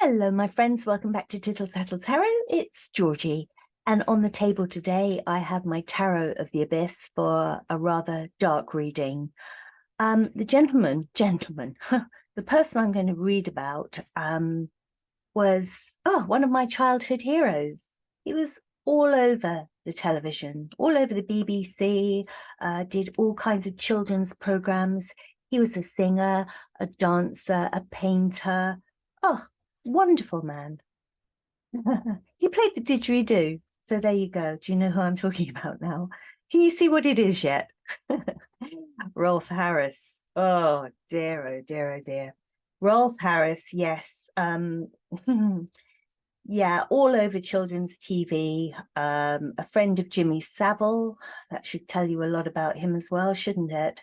Hello, my friends. Welcome back to Tittle Tattle Tarot. It's Georgie. And on the table today, I have my Tarot of the Abyss for a rather dark reading. The gentleman, the person I'm going to read about was one of my childhood heroes. He was all over the television, all over the BBC, did all kinds of children's programs. He was a singer, a dancer, a painter. Oh, wonderful man. He played the didgeridoo. So there you go. Do you know who I'm talking about now? Can you see what it is yet? Rolf Harris. Oh dear, oh dear, oh dear. Rolf Harris, yes. Yeah, all over children's TV. A friend of Jimmy Savile. That should tell you a lot about him as well, shouldn't it?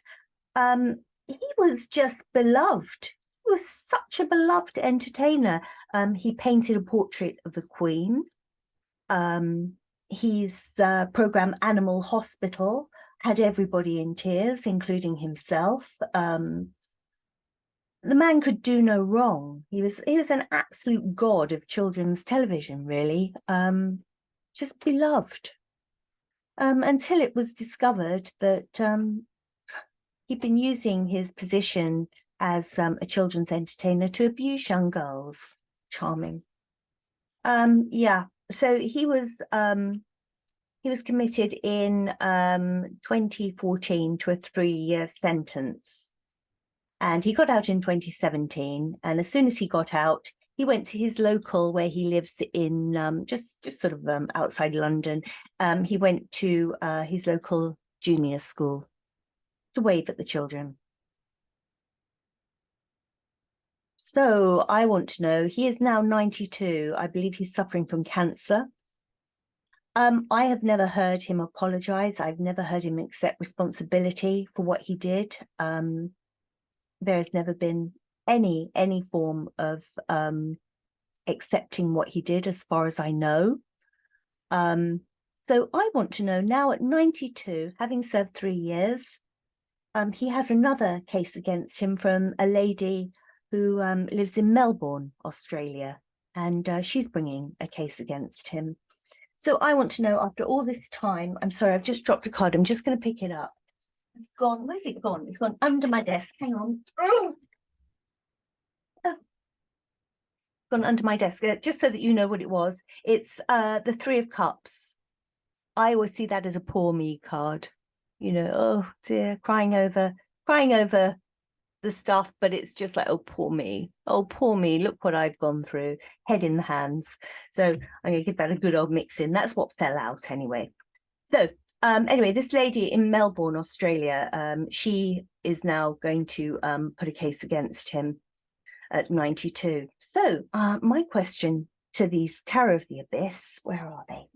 He was just beloved. He was such a beloved entertainer. He painted a portrait of the Queen. His program Animal Hospital had everybody in tears, including himself. The man could do no wrong. He was an absolute god of children's television, really. Just beloved. Until it was discovered that he'd been using his position as a children's entertainer to abuse young girls. Charming. Yeah. So he was committed in 2014 to a 3-year sentence. And he got out in 2017. And as soon as he got out, he went to his local, where he lives in just sort of outside London. He went to his local junior school to wave at the children. So I want to know, he is now 92. I believe he's suffering from cancer. I have never heard him apologize. I've never heard him accept responsibility for what he did. There's never been any form of accepting what he did, as far as I know. So I want to know now, at 92, having served 3 years, he has another case against him from a lady who lives in Melbourne, Australia, and she's bringing a case against him. So I want to know, after all this time, I'm sorry, I've just dropped a card. I'm just going to pick it up. It's gone. Where's it gone? It's gone under my desk. Hang on. Oh. Gone under my desk. Just so that you know what it was. It's the 3 of Cups. I always see that as a poor me card. You know, oh dear, crying over the stuff, but it's just like, oh, poor me. Oh, poor me. Look what I've gone through. Head in the hands. So I'm going to give that a good old mix in. That's what fell out anyway. So anyway, this lady in Melbourne, Australia, she is now going to put a case against him at 92. So my question to these Tarot of the Abyss, where are they?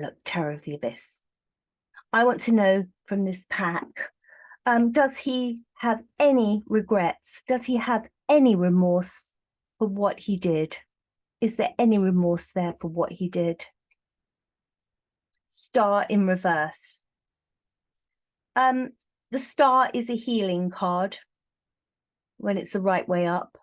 Look, Tarot of the Abyss. I want to know from this pack, does he have any regrets? Does he have any remorse for what he did? Is there any remorse there for what he did? Star in reverse. The star is a healing card when it's the right way up.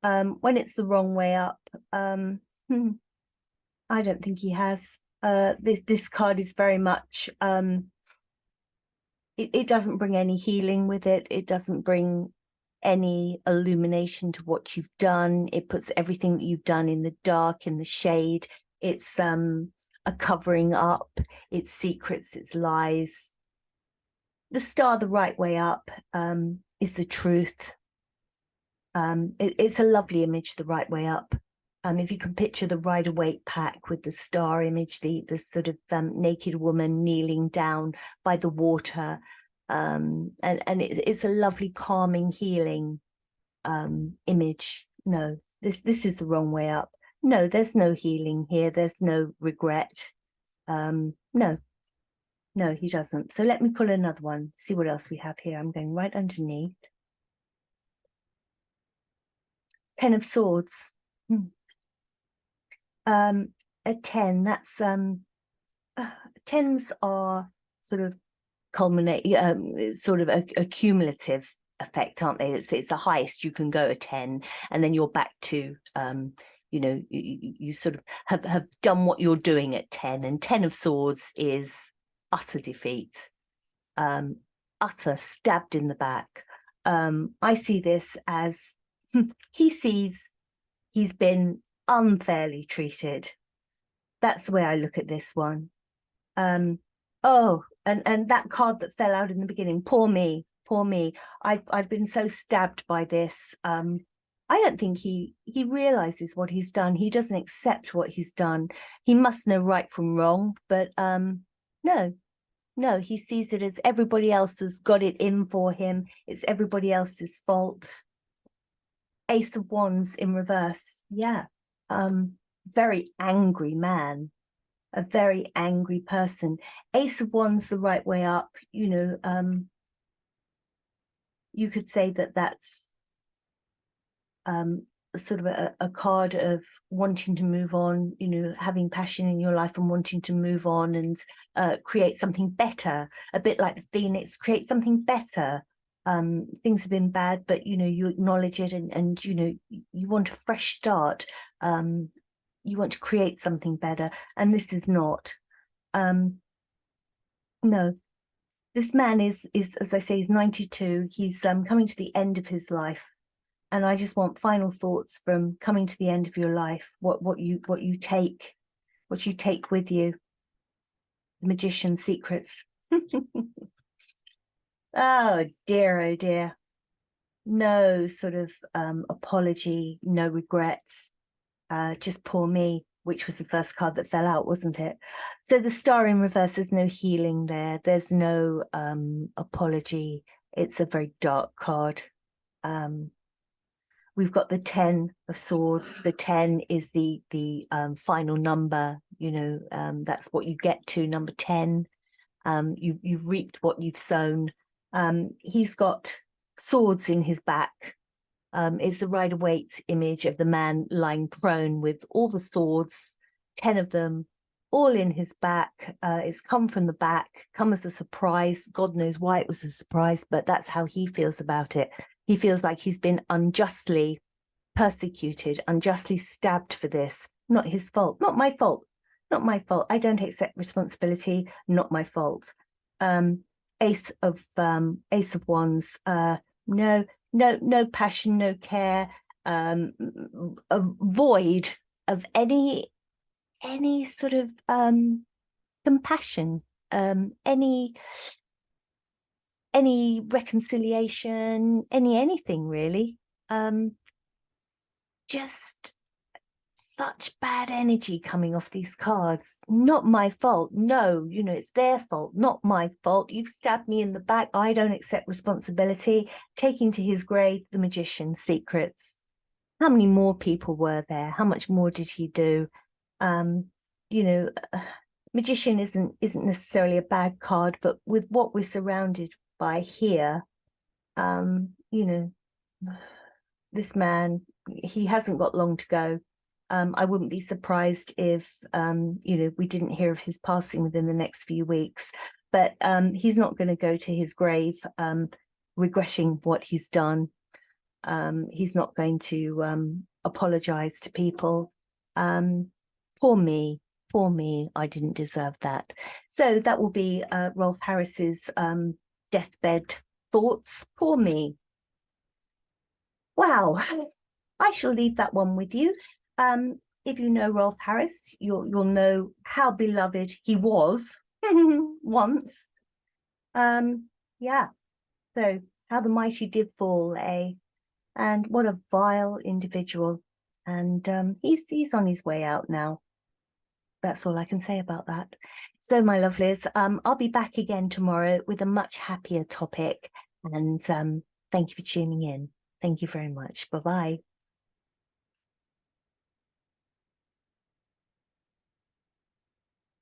When it's the wrong way up, I don't think he has. This card is very much, it doesn't bring any healing with it. It doesn't bring any illumination to what you've done. It puts everything that you've done in the dark, in the shade. It's a covering up, it's secrets, it's lies. The star the right way up is the truth. It's a lovely image, the right way up. If you can picture the Rider-Waite pack with the star image, the sort of naked woman kneeling down by the water, and it's a lovely, calming, healing image. No, this is the wrong way up. No, there's no healing here. There's no regret. No, he doesn't. So let me pull another one, see what else we have here. I'm going right underneath. 10 of Swords. A 10, that's 10s are sort of culminate, sort of a cumulative effect, aren't they? It's the highest you can go, a 10, and then you're back to you know, you sort of have done what you're doing at 10, and 10 of swords is utter defeat, utter stabbed in the back. I see this as he sees he's been unfairly treated. That's the way I look at this one. Oh, and that card that fell out in the beginning, poor me, poor me. I've been so stabbed by this. I don't think he realizes what he's done. He doesn't accept what he's done. He must know right from wrong, but no, he sees it as everybody else has got it in for him. It's everybody else's fault. Ace of Wands in reverse. Yeah. Very angry man, a very angry person. Ace of Wands the right way up, you know, you could say that that's sort of a card of wanting to move on, you know, having passion in your life and wanting to move on and create something better, a bit like the Phoenix, create something better. Things have been bad, but, you know, you acknowledge it and you know, you want a fresh start. You want to create something better, and this is not. No, this man is, as I say, he's 92. He's coming to the end of his life. And I just want final thoughts from coming to the end of your life. What you take with you. The Magician's secrets. Oh dear. No sort of apology, no regrets. Just poor me, which was the first card that fell out, wasn't it? So the Star in reverse, there's no healing there. There's no apology. It's a very dark card. We've got the 10 of swords. The 10 is the final number, you know, that's what you get to, number 10. You've reaped what you've sown. He's got swords in his back. It's the Rider-Waite image of the man lying prone with all the swords, 10 of them, all in his back. It's come from the back, come as a surprise. God knows why it was a surprise, but that's how he feels about it. He feels like he's been unjustly persecuted, unjustly stabbed for this. Not his fault, not my fault, not my fault. I don't accept responsibility, not my fault. Ace of Wands, no passion, no care, a void of any sort of compassion, any reconciliation, anything really. Just such bad energy coming off these cards. Not my fault. No, you know, it's their fault, not my fault. You've stabbed me in the back. I don't accept responsibility. Taking to his grave, the Magician's secrets. How many more people were there? How much more did he do? You know, Magician isn't necessarily a bad card, but with what we're surrounded by here, you know, this man, he hasn't got long to go. I wouldn't be surprised if, you know, we didn't hear of his passing within the next few weeks, but he's not going to go to his grave regretting what he's done. He's not going to apologize to people. Poor me, I didn't deserve that. So that will be Rolf Harris's deathbed thoughts. Poor me. Wow, I shall leave that one with you. If you know Rolf Harris, you'll know how beloved he was once. Yeah, so how the mighty did fall, eh? And what a vile individual. And he's on his way out now. That's all I can say about that. So, my lovelies, I'll be back again tomorrow with a much happier topic. And thank you for tuning in. Thank you very much. Bye-bye.